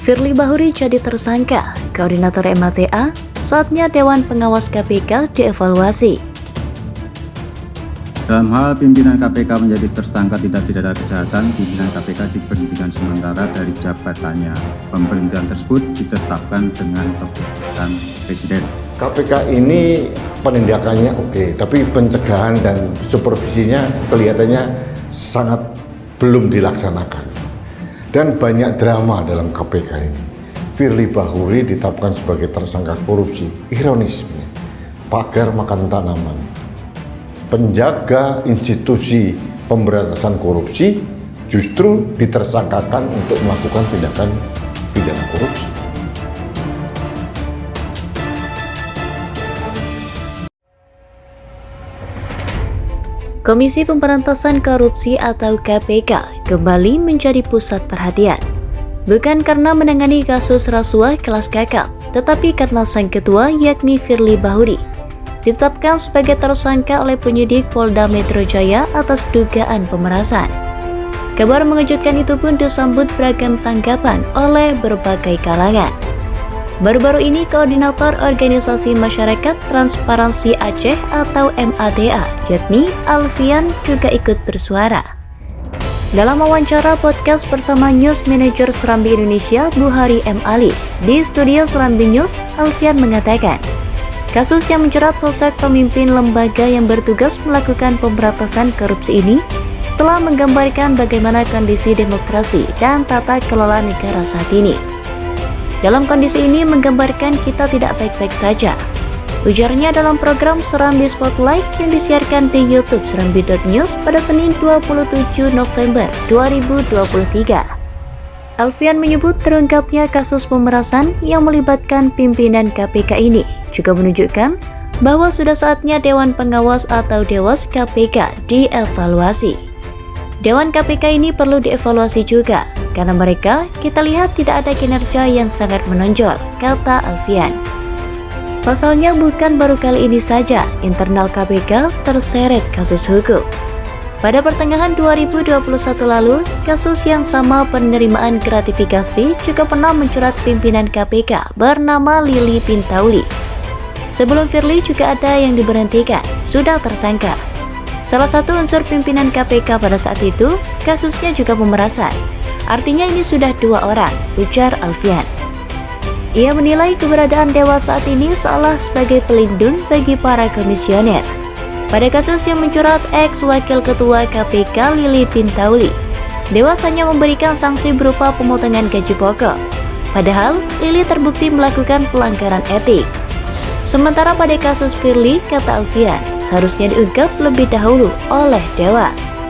Firly Bahuri jadi tersangka, Koordinator MATA, saatnya Dewan Pengawas KPK dievaluasi. Dalam hal pimpinan KPK menjadi tersangka tindak pidana kejahatan, pimpinan KPK diberhentikan sementara dari jabatannya. Pemberhentian tersebut ditetapkan dengan keputusan Presiden. KPK ini penindakannya oke, tapi pencegahan dan supervisinya kelihatannya sangat belum dilaksanakan. Dan banyak drama dalam KPK ini. Firly Bahuri ditetapkan sebagai tersangka korupsi. Ironisnya, pagar makan tanaman, penjaga institusi pemberantasan korupsi justru ditersangkakan untuk melakukan tindakan pidana korupsi. Komisi Pemberantasan Korupsi atau KPK kembali menjadi pusat perhatian. Bukan karena menangani kasus rasuah kelas kakap, tetapi karena sang ketua yakni Firly Bahuri ditetapkan sebagai tersangka oleh penyidik Polda Metro Jaya atas dugaan pemerasan. Kabar mengejutkan itu pun disambut beragam tanggapan oleh berbagai kalangan. Baru-baru ini Koordinator Organisasi Masyarakat Transparansi Aceh atau MATA, yakni Alfian juga ikut bersuara. Dalam wawancara podcast bersama News Manager Serambi Indonesia, Buhari M. Ali, di studio Serambi News, Alfian mengatakan, kasus yang menjerat sosok pemimpin lembaga yang bertugas melakukan pemberantasan korupsi ini telah menggambarkan bagaimana kondisi demokrasi dan tata kelola negara saat ini. Dalam kondisi ini menggambarkan kita tidak baik-baik saja, ujarnya dalam program Serambi Spotlight yang disiarkan di YouTube Serambi.News pada Senin 27 November 2023. Alfian menyebut terungkapnya kasus pemerasan yang melibatkan pimpinan KPK ini juga menunjukkan bahwa sudah saatnya Dewan Pengawas atau Dewas KPK dievaluasi. Dewan KPK ini perlu dievaluasi juga, karena mereka kita lihat tidak ada kinerja yang sangat menonjol, kata Alfian. Pasalnya bukan baru kali ini saja internal KPK terseret kasus hukum. Pada pertengahan 2021 lalu, kasus yang sama penerimaan gratifikasi juga pernah menjerat pimpinan KPK bernama Lili Pintauli. Sebelum Firly juga ada yang diberhentikan, sudah tersangka. Salah satu unsur pimpinan KPK pada saat itu, kasusnya juga pemerasan. Artinya ini sudah 2 orang, ujar Alfian. Ia menilai keberadaan Dewas saat ini seolah sebagai pelindung bagi para komisioner. Pada kasus yang menjerat ex-wakil ketua KPK Lili Pintauli, Dewas hanya memberikan sanksi berupa pemotongan gaji pokok. Padahal, Lili terbukti melakukan pelanggaran etik. Sementara pada kasus Firly, kata Alfian, seharusnya diungkap lebih dahulu oleh Dewas.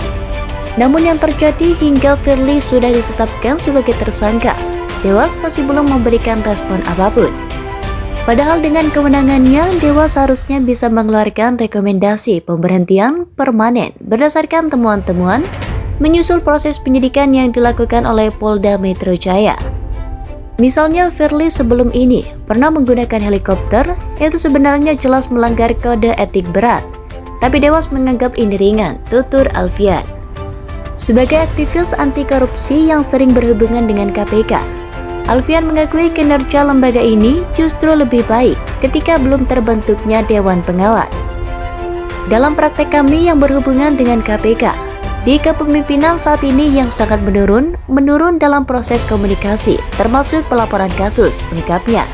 Namun yang terjadi hingga Firly sudah ditetapkan sebagai tersangka, Dewas masih belum memberikan respon apapun. Padahal dengan kewenangannya, Dewas seharusnya bisa mengeluarkan rekomendasi pemberhentian permanen berdasarkan temuan-temuan menyusul proses penyidikan yang dilakukan oleh Polda Metro Jaya. Misalnya Firly sebelum ini pernah menggunakan helikopter, itu sebenarnya jelas melanggar kode etik berat, tapi Dewas menganggap ini ringan, tutur Alfian. Sebagai aktivis anti korupsi yang sering berhubungan dengan KPK, Alfian mengakui kinerja lembaga ini justru lebih baik ketika belum terbentuknya Dewan Pengawas. Dalam praktek kami yang berhubungan dengan KPK, di kepemimpinan saat ini yang sangat menurun dalam proses komunikasi, termasuk pelaporan kasus, ungkapnya.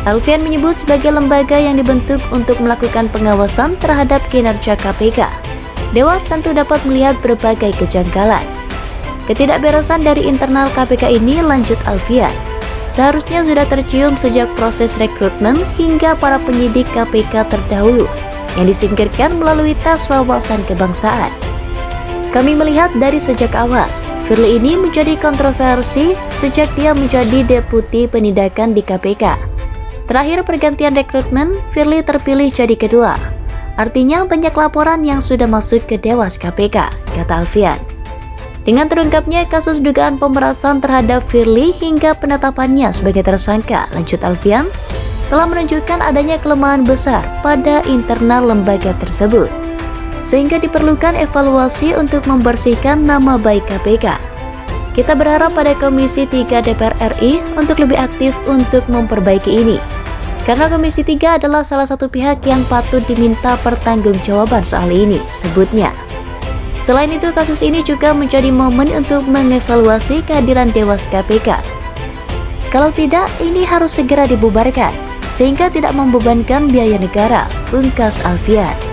Alfian menyebut sebagai lembaga yang dibentuk untuk melakukan pengawasan terhadap kinerja KPK, Dewas tentu dapat melihat berbagai kejanggalan. Ketidakberesan dari internal KPK ini, lanjut Alfian, seharusnya sudah tercium sejak proses rekrutmen hingga para penyidik KPK terdahulu yang disingkirkan melalui tes wawasan kebangsaan. Kami melihat dari sejak awal, Firly ini menjadi kontroversi sejak dia menjadi deputi penindakan di KPK. Terakhir pergantian rekrutmen, Firly terpilih jadi kedua. Artinya banyak laporan yang sudah masuk ke Dewas KPK, kata Alfian. Dengan terungkapnya kasus dugaan pemerasan terhadap Firly hingga penetapannya sebagai tersangka, lanjut Alfian, telah menunjukkan adanya kelemahan besar pada internal lembaga tersebut, sehingga diperlukan evaluasi untuk membersihkan nama baik KPK. Kita berharap pada Komisi 3 DPR RI untuk lebih aktif untuk memperbaiki ini. Karena Komisi 3 adalah salah satu pihak yang patut diminta pertanggungjawaban soal ini, sebutnya. Selain itu, kasus ini juga menjadi momen untuk mengevaluasi kehadiran Dewas KPK. Kalau tidak, ini harus segera dibubarkan, sehingga tidak membebankan biaya negara, pungkas Alfian.